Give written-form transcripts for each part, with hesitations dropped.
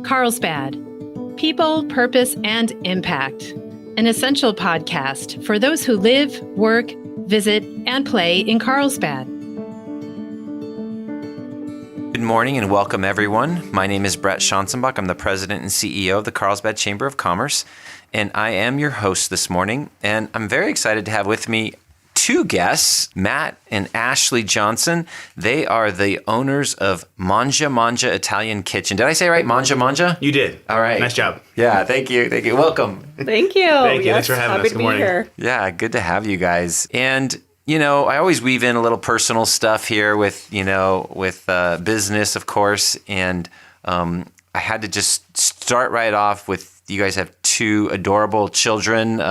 Carlsbad People, Purpose, and Impact, an essential podcast for those who live, work, visit, and play in Carlsbad. Good morning and welcome, everyone. My name is Bret Schanzenbach. I'm the president and CEO of the Carlsbad Chamber of Commerce, and I am your host this morning. And I'm very excited to have with me two guests, Matt and Ashley Johnson. They are the owners of Mangia Mangia Italian Kitchen. Did I say it right? Mangia Mangia? You did. All right. Nice job. Yeah, thank you. Thank you. Welcome. Thank you. Thank you. Thanks for having us. Good morning. Here. Yeah, good to have you guys. And you know, I always weave in a little personal stuff here with business, of course. And I had to just start right off with, you guys have two adorable children.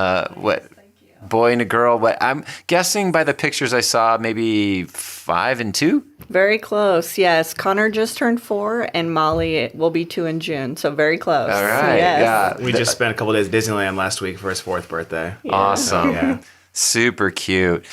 Boy and a girl. What I'm guessing by the pictures I saw, maybe 5 and 2? Very close, yes. Connor just turned 4, and Molly will be 2 in June, so very close. All right, yes. yeah. We just spent a couple days at Disneyland last week for his 4th birthday. Yeah. Awesome. Yeah. Super cute.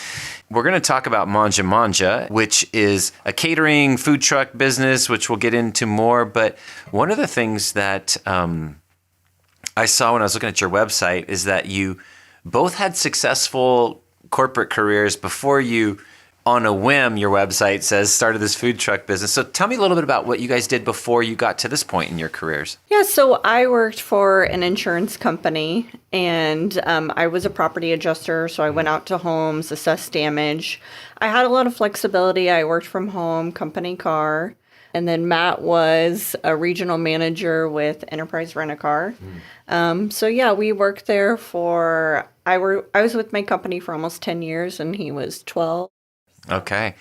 We're going to talk about Mangia Mangia, which is a catering food truck business, which we'll get into more. But one of the things that I saw when I was looking at your website is that you both had successful corporate careers before you, on a whim, your website says, started this food truck business. So tell me a little bit about what you guys did before you got to this point in your careers. Yeah, so I worked for an insurance company, and I was a property adjuster, so I went out to homes, assessed damage. I had a lot of flexibility. I worked from home, company car. And then Matt was a regional manager with Enterprise Rent-A-Car. So yeah, we worked there for, I was with my company for almost 10 years, and he was 12. Okay.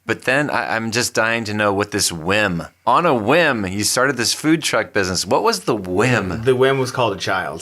But then I'm just dying to know what this whim. On a whim, you started this food truck business. What was the whim? The whim was called a child.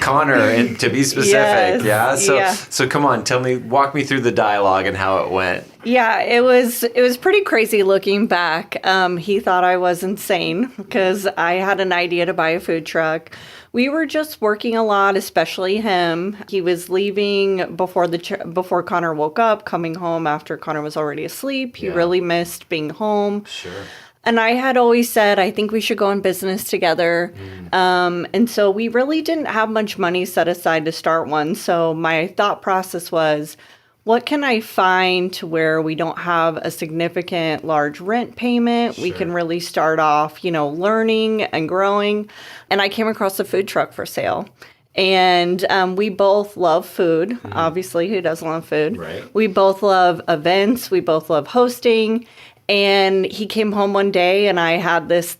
Connor, and to be specific. Yes. Yeah. So come on, walk me through the dialogue and how it went. Yeah, it was pretty crazy looking back. He thought I was insane because I had an idea to buy a food truck. We were just working a lot, especially him. He was leaving before Connor woke up, coming home after Connor was already asleep. He really missed being home. Sure. And I had always said, I think we should go in business together. And so we really didn't have much money set aside to start one. So my thought process was, what can I find to where we don't have a significant large rent payment? Sure. We can really start off, learning and growing. And I came across a food truck for sale. And we both love food. Mm-hmm. Obviously, who doesn't love food? Right. We both love events. We both love hosting. And he came home one day, and I had this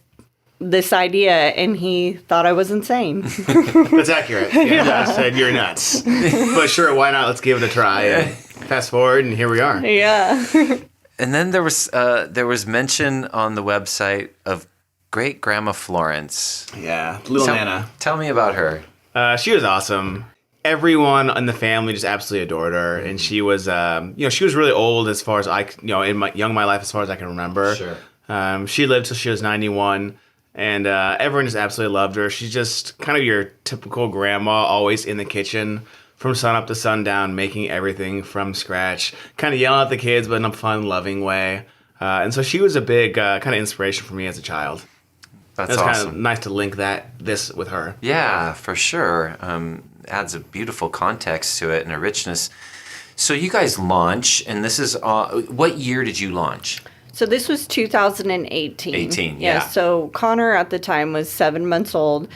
idea, and he thought I was insane. That's accurate. Yeah. I said, you're nuts. But sure, why not? Let's give it a try. And fast forward, and here we are. Yeah. And then there was mention on the website of great grandma Florence. Yeah, little Nana. Tell me about her. She was awesome. Everyone in the family just absolutely adored her, and she was, she was really old as far as in my life as far as I can remember. Sure. She lived till she was 91, and everyone just absolutely loved her. She's just kind of your typical grandma, always in the kitchen from sun up to sundown, making everything from scratch, kind of yelling at the kids, but in a fun, loving way. And so she was a big kind of inspiration for me as a child. That's awesome. It was awesome. kind of nice to link this with her. Yeah, for sure. Adds a beautiful context to it and a richness. So you guys launch, and this is, what year did you launch? So this was 2018. 18, yeah. So Connor at the time was 7 months old,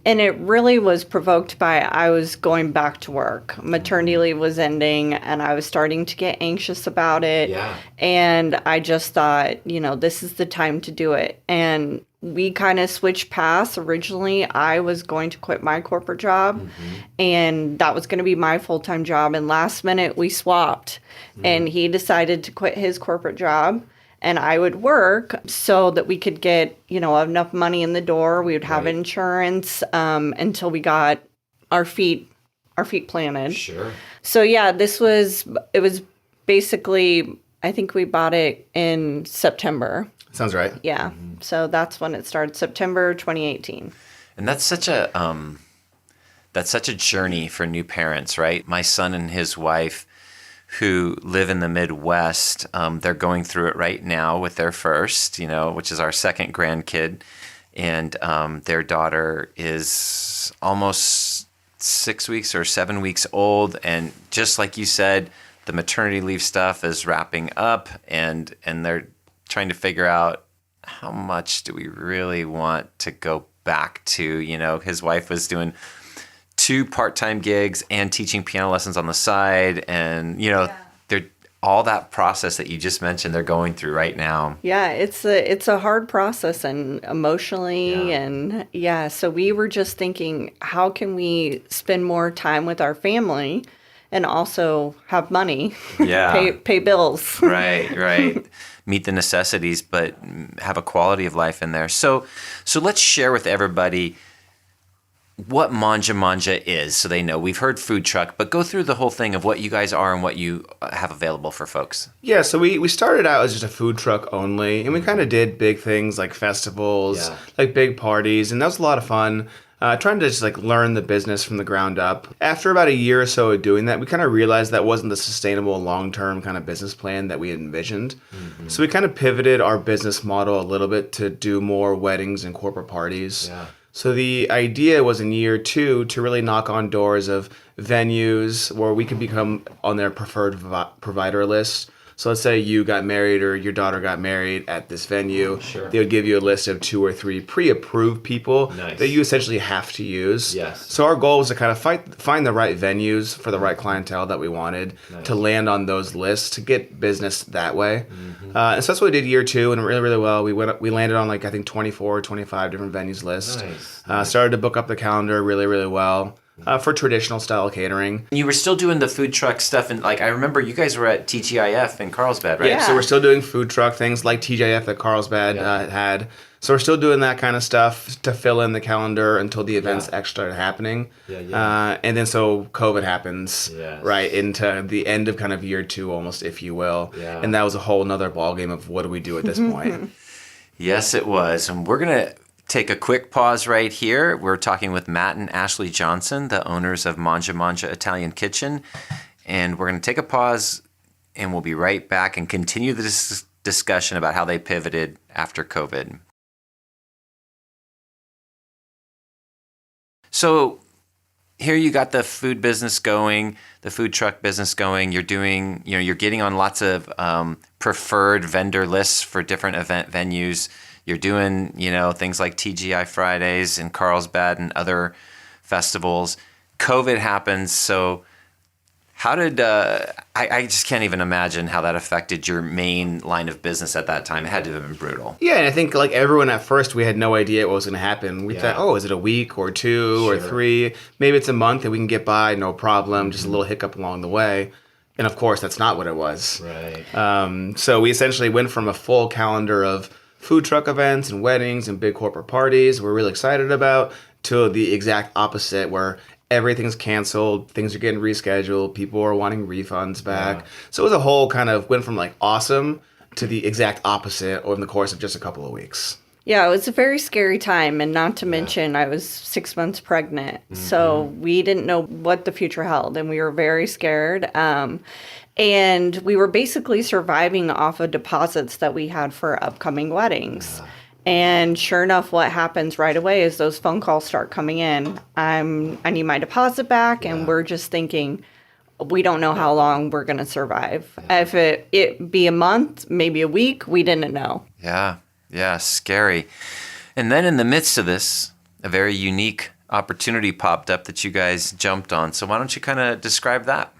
and it really was provoked by I was going back to work. Maternity leave was ending, and I was starting to get anxious about it. Yeah. And I just thought, this is the time to do it. And we kind of switched paths. Originally, I was going to quit my corporate job, and that was going to be my full-time job. And last minute, we swapped, and he decided to quit his corporate job, and I would work so that we could get, enough money in the door. We would have insurance until we got our feet planted. Sure. So yeah, it was basically, I think we bought it in September. Sounds right. Yeah. So that's when it started, September 2018. And that's such a journey for new parents, right? My son and his wife, who live in the Midwest. They're going through it right now with their first, which is our second grandkid. And their daughter is almost 6 weeks or 7 weeks old. And just like you said, the maternity leave stuff is wrapping up, and they're trying to figure out how much do we really want to go back to. His wife was doing 2 part-time gigs and teaching piano lessons on the side, and they're all that process that you just mentioned they're going through right now. Yeah, it's a hard process, and emotionally, and so we were just thinking, how can we spend more time with our family and also have money, pay bills. Right. Meet the necessities, but have a quality of life in there. So let's share with everybody what Mangia Mangia is, so they know. We've heard food truck, but go through the whole thing of what you guys are and what you have available for folks. Yeah, so we started out as just a food truck only, and we kind of did big things like festivals, like big parties, and that was a lot of fun. Trying to just learn the business from the ground up. After about a year or so of doing that, we kind of realized that wasn't the sustainable long-term kind of business plan that we had envisioned. Mm-hmm. So we kind of pivoted our business model a little bit to do more weddings and corporate parties. Yeah. So the idea was in year 2 to really knock on doors of venues where we could become on their preferred provider list. So let's say you got married or your daughter got married at this venue. Sure. They would give you a list of 2 or 3 pre-approved people that you essentially have to use. Yes. So our goal was to kind of find the right venues for the right clientele that we wanted, to land on those lists, to get business that way. Mm-hmm. And so that's what we did year 2, and really, really well. We landed on I think 24 or 25 different venues list. Nice. Started to book up the calendar really, really well. For traditional style catering. You were still doing the food truck stuff, and I remember you guys were at TGIF in Carlsbad, right? Yeah, so we're still doing food truck things like TGIF that Carlsbad had. So we're still doing that kind of stuff to fill in the calendar until the events actually started happening. And then so COVID happens right into the end of kind of year 2 almost, if you will. Yeah. And that was a whole nother ballgame of what do we do at this point. Yes, it was. And we're going to take a quick pause right here. We're talking with Matt and Ashley Johnson, the owners of Mangia Mangia Italian Kitchen. And we're going to take a pause, and we'll be right back and continue this discussion about how they pivoted after COVID. So here you got the food business going, the food truck business going. You're doing, you're getting on lots of preferred vendor lists for different event venues. You're doing, things like TGI Fridays and Carlsbad and other festivals. COVID happens, so how did, I just can't even imagine how that affected your main line of business at that time. It had to have been brutal. Yeah, and I think like everyone at first, we had no idea what was going to happen. We thought, is it a week or 2 or 3? Maybe it's a month and we can get by, no problem, just a little hiccup along the way. And of course, that's not what it was. Right. So we essentially went from a full calendar of food truck events and weddings and big corporate parties we're really excited about, to the exact opposite, where everything's canceled, things are getting rescheduled, people are wanting refunds back. Yeah. So it was a whole kind of went from awesome to the exact opposite over the course of just a couple of weeks. Yeah, it was a very scary time, and not to mention I was 6 months pregnant. Mm-hmm. So we didn't know what the future held, and we were very scared. And we were basically surviving off of deposits that we had for upcoming weddings. Yeah. And sure enough, what happens right away is those phone calls start coming in. I need my deposit back, and we're just thinking, we don't know how long we're going to survive. Yeah. If it be a month, maybe a week, we didn't know. Yeah, scary. And then in the midst of this, a very unique opportunity popped up that you guys jumped on. So why don't you kind of describe that?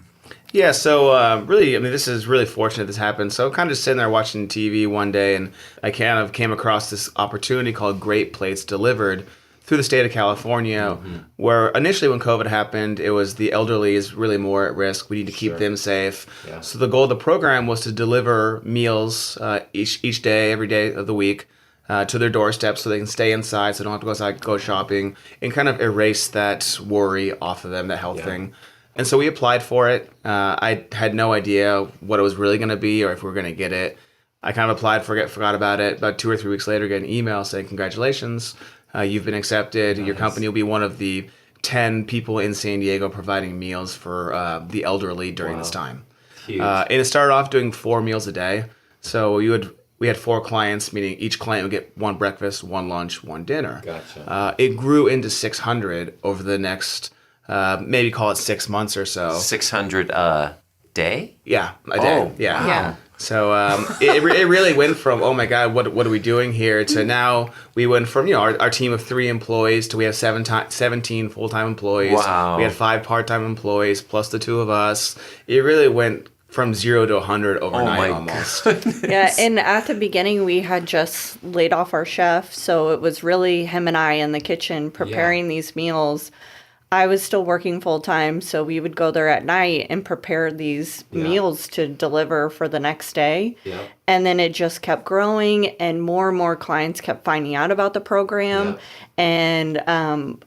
Yeah, so really, this is really fortunate this happened. So kind of just sitting there watching TV one day, and I kind of came across this opportunity called Great Plates Delivered through the state of California, where initially when COVID happened, it was the elderly is really more at risk. We need to keep them safe. Yeah. So the goal of the program was to deliver meals each day, every day of the week, to their doorstep so they can stay inside, so they don't have to go outside, go shopping, and kind of erase that worry off of them, that health thing. And so we applied for it. I had no idea what it was really going to be or if we were going to get it. I kind of applied, forgot about it. About 2 or 3 weeks later, get an email saying, congratulations, you've been accepted. Nice. Your company will be one of the 10 people in San Diego providing meals for the elderly during this time. Huge. And it started off doing 4 meals a day. So we had 4 clients, meaning each client would get 1 breakfast, 1 lunch, 1 dinner. Gotcha. It grew into 600 over the next, maybe call it 6 months or so. 600 a day? Yeah, a day. Oh, yeah. wow. Yeah. So it really went from, oh my God, what are we doing here, to now we went from, our team of 3 employees to we have 17 full-time employees. Wow. We had 5 part-time employees plus the 2 of us. It really went from 0 to 100 overnight almost. Yeah, and at the beginning we had just laid off our chef, so it was really him and I in the kitchen preparing these meals. I was still working full time, so we would go there at night and prepare these meals to deliver for the next day. Yeah. And then it just kept growing, and more clients kept finding out about the program and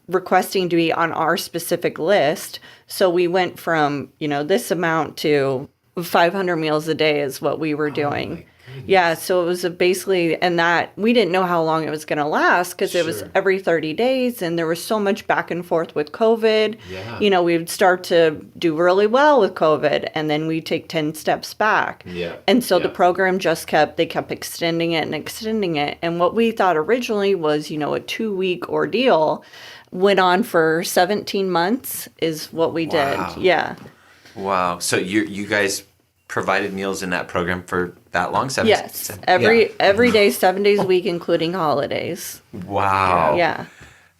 requesting to be on our specific list. So we went from, this amount to 500 meals a day is what we were doing. Yeah, so it was basically, and that we didn't know how long it was going to last because it was every 30 days, and there was so much back and forth with COVID. Yeah. We would start to do really well with COVID, and then we take 10 steps back. Yeah. And so the program they kept extending it and extending it. And what we thought originally was, a 2-week ordeal went on for 17 months is what we did. Yeah. Wow. So you guys provided meals in that program for that long? Yes. Every day, 7 days a week, including holidays. Wow. Yeah.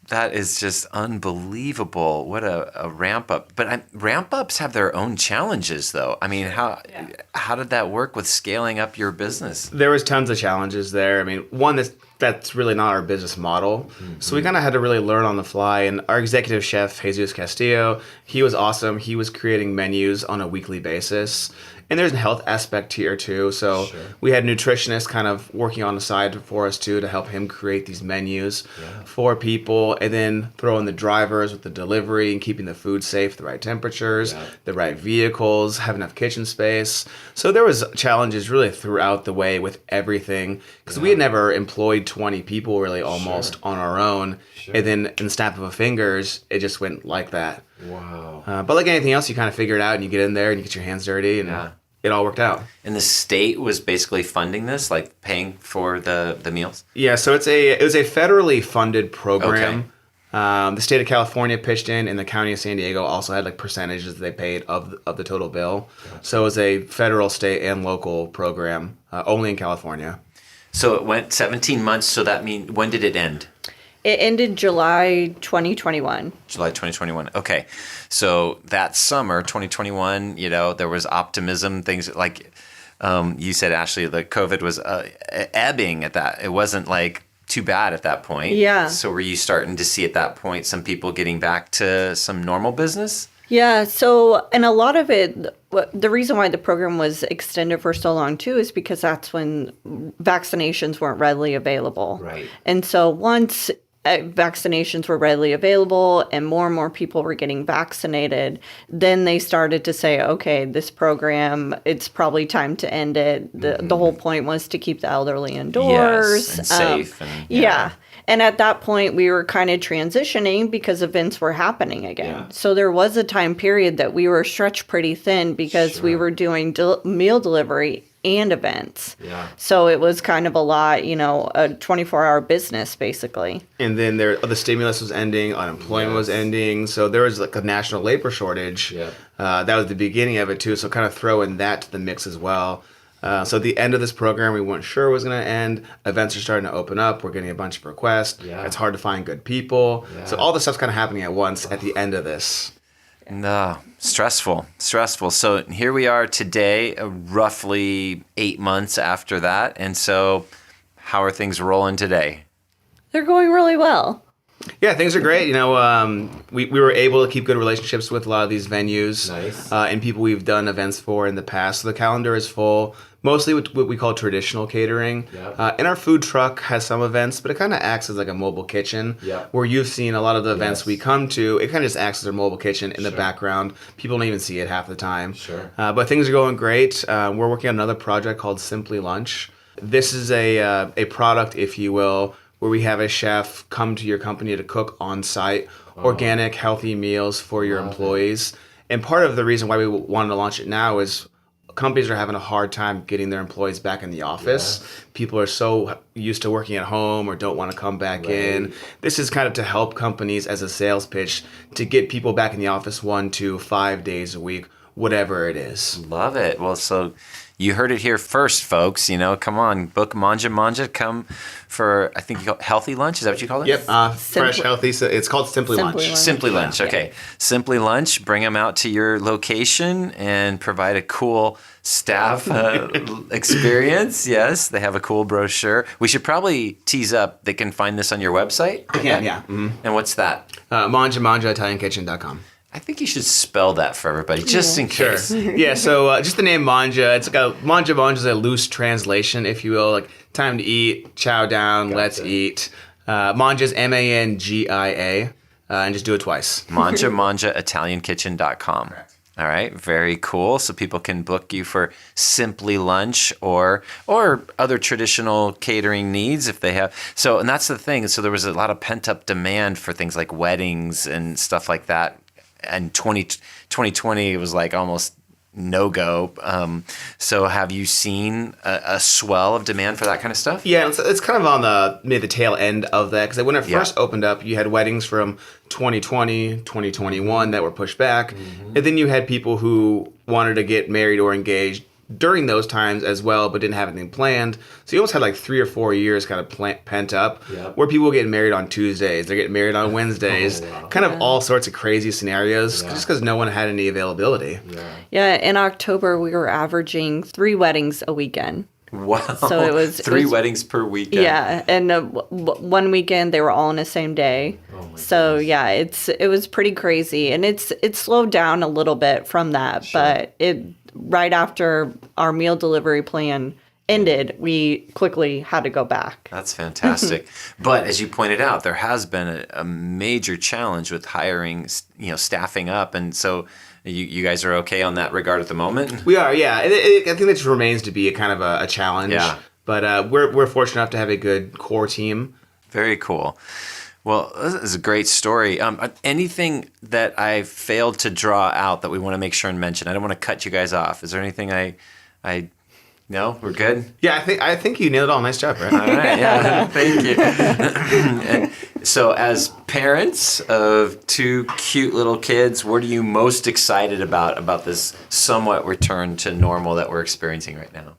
That is just unbelievable. What a ramp up. But ramp ups have their own challenges, though. I mean, how did that work with scaling up your business? There was tons of challenges there. I mean, one that's really not our business model. So we kind of had to really learn on the fly. And our executive chef, Jesus Castillo, he was awesome. He was creating menus on a weekly basis. And there's a health aspect here too. So we had nutritionists kind of working on the side for us too to help him create these menus for people, and then throw in the drivers with the delivery and keeping the food safe, the right temperatures, the right vehicles, have enough kitchen space. So there was challenges really throughout the way with everything, because we had never employed 20 people really almost on our own. And then in the snap of a fingers, it just went like that. Wow. But like anything else, you kind of figure it out and you get in there and you get your hands dirty, and it all worked out. And the state was basically funding this, like paying for the meals? Yeah, so it was a federally funded program. The state of California pitched in, and the county of San Diego also had like percentages that they paid of the total bill. So it was a federal, state, and local program, only in California. So it went 17 months. So that means, when did it end? It ended July 2021. July 2021. Okay. So that summer, 2021, there was optimism, things like you said, Ashley, the COVID was ebbing at that. It wasn't like too bad at that point. Yeah. So were you starting to see at that point some people getting back to some normal business? Yeah. So, and a lot of it, the reason why the program was extended for so long too is because that's when vaccinations weren't readily available. Right. And so once vaccinations were readily available and more people were getting vaccinated, then they started to say, okay, this program, it's probably time to end it. The whole point was to keep the elderly indoors. Yes, and safe. Yeah. And at that point, we were kind of transitioning because events were happening again. Yeah. So there was a time period that we were stretched pretty thin because we were doing meal delivery and events. Yeah. So it was kind of a lot, a 24-hour business, basically. And then the stimulus was ending, unemployment was ending, so there was like a national labor shortage. Yeah. That was the beginning of it too, so kind of throwing that to the mix as well. So at the end of this program, we weren't sure it was going to end. Events are starting to open up. We're getting a bunch of requests. Yeah. It's hard to find good people. Yeah. So all this stuff's kind of happening at once at the end of this. No, stressful. So here we are today, roughly 8 months after that. And so how are things rolling today? They're going really well. Yeah, things are great. We were able to keep good relationships with a lot of these venues. Nice. And people we've done events for in the past. So the calendar is full, mostly with what we call traditional catering. Yep. And our food truck has some events, but it kind of acts as like a mobile kitchen. Yep. Where you've seen a lot of the events we come to, it kind of just acts as a mobile kitchen in the background. People don't even see it half the time. Sure. But things are going great. We're working on another project called Simply Lunch. This is a product, if you will, where we have a chef come to your company to cook on-site organic, healthy meals for your employees. And part of the reason why we wanted to launch it now is companies are having a hard time getting their employees back in the office. Yeah. People are so used to working at home or don't want to come back in. This is kind of to help companies as a sales pitch to get people back in the office 1 to 5 days a week, whatever it is. Love it. Well, so you heard it here first, folks. Come on, book Mangia Mangia. Come for, I think you call it healthy lunch. Is that what you call it? Yep. Fresh, healthy. So it's called Simply Lunch. Simply Lunch. Okay. Simply Lunch. Bring them out to your location and provide a cool staff experience. Yes, they have a cool brochure. We should probably tease up. They can find this on your website. Yeah. Mm-hmm. And what's that? Mangia Mangia Italian Kitchen.com. I think you should spell that for everybody, just in case. Sure. Yeah, so just the name Mangia, it's like Mangia Mangia is a loose translation, if you will, like time to eat, chow down, let's eat. Mangia is Mangia, and just do it twice. Mangia Mangia ItalianKitchen.com. All right, very cool. So people can book you for Simply Lunch or other traditional catering needs if they have. So, and that's the thing. So there was a lot of pent-up demand for things like weddings and stuff like that. And 2020 was like almost no-go. So have you seen a swell of demand for that kind of stuff? Yeah, it's kind of on maybe the tail end of that. Because when it first opened up, you had weddings from 2020, 2021 that were pushed back. Mm-hmm. And then you had people who wanted to get married or engaged during those times as well, but didn't have anything planned. So you almost had like 3 or 4 years kind of pent up, where people get married on Tuesdays, they're getting married on Wednesdays, kind of all sorts of crazy scenarios, just because no one had any availability. Yeah, in October we were averaging 3 weddings a weekend. Wow! So it was 3 weddings per weekend. Yeah, and one weekend they were all on the same day. So yeah, it was pretty crazy, and it slowed down a little bit from that, but right after our meal delivery plan ended, we quickly had to go back. That's fantastic. But as you pointed out, there has been a major challenge with hiring, staffing up, and so. You guys are okay on that regard at the moment? We are, yeah. I think that just remains to be a kind of a challenge. Yeah. But we're fortunate enough to have a good core team. Very cool. Well, this is a great story. Anything that I failed to draw out that we want to make sure and mention? I don't want to cut you guys off. Is there anything I no? We're good? Yeah, I think you nailed it all. Nice job, Brett. All right, yeah, thank you. And so as parents of 2 cute little kids, what are you most excited about this somewhat return to normal that we're experiencing right now?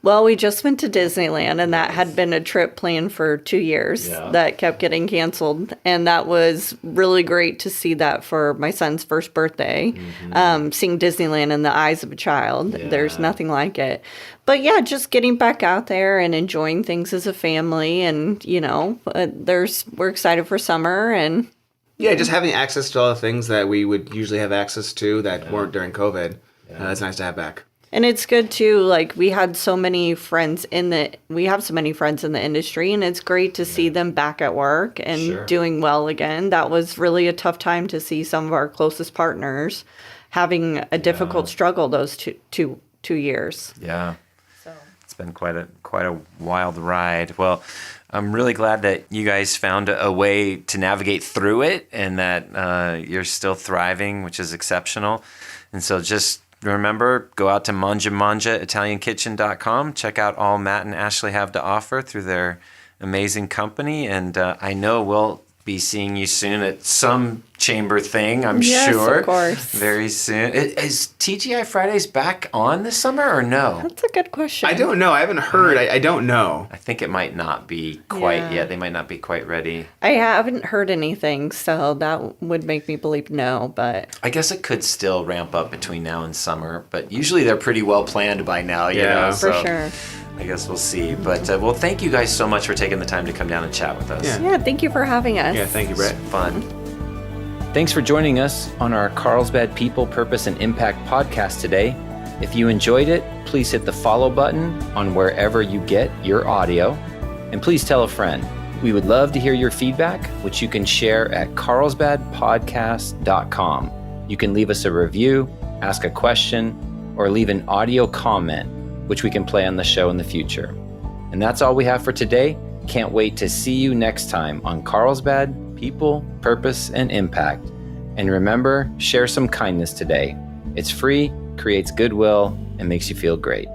Well, we just went to Disneyland, and that had been a trip planned for 2 years that kept getting canceled. And that was really great to see that for my son's first birthday. Mm-hmm. Seeing Disneyland in the eyes of a child. Yeah. There's nothing like it. But yeah, just getting back out there and enjoying things as a family. And, we're excited for summer. And yeah, just having access to all the things that we would usually have access to that weren't during COVID. It's nice to have back. And it's good too, like we have so many friends in the industry, and it's great to see them back at work and doing well again. That was really a tough time to see some of our closest partners having a difficult struggle those two years. Yeah. So it's been quite a wild ride. Well, I'm really glad that you guys found a way to navigate through it, and that you're still thriving, which is exceptional. And so just remember, go out to Mangia Mangia ItalianKitchen.com. Check out all Matt and Ashley have to offer through their amazing company. And I know we'll be seeing you soon at some chamber thing, I'm sure. Yes, of course. Very soon. Is TGI Fridays back on this summer or no? That's a good question. I don't know. I haven't heard. I don't know. I think it might not be quite yet. They might not be quite ready. I haven't heard anything, so that would make me believe no, but... I guess it could still ramp up between now and summer, but usually they're pretty well planned by now, you know? For sure. I guess we'll see. But, well, thank you guys so much for taking the time to come down and chat with us. Yeah, thank you for having us. Yeah, thank you, Brett. Fun. Thanks for joining us on our Carlsbad People, Purpose, and Impact podcast today. If you enjoyed it, please hit the follow button on wherever you get your audio. And please tell a friend. We would love to hear your feedback, which you can share at carlsbadpodcast.com. You can leave us a review, ask a question, or leave an audio comment, which we can play on the show in the future. And that's all we have for today. Can't wait to see you next time on Carlsbad People, Purpose, and Impact. And remember, share some kindness today. It's free, creates goodwill, and makes you feel great.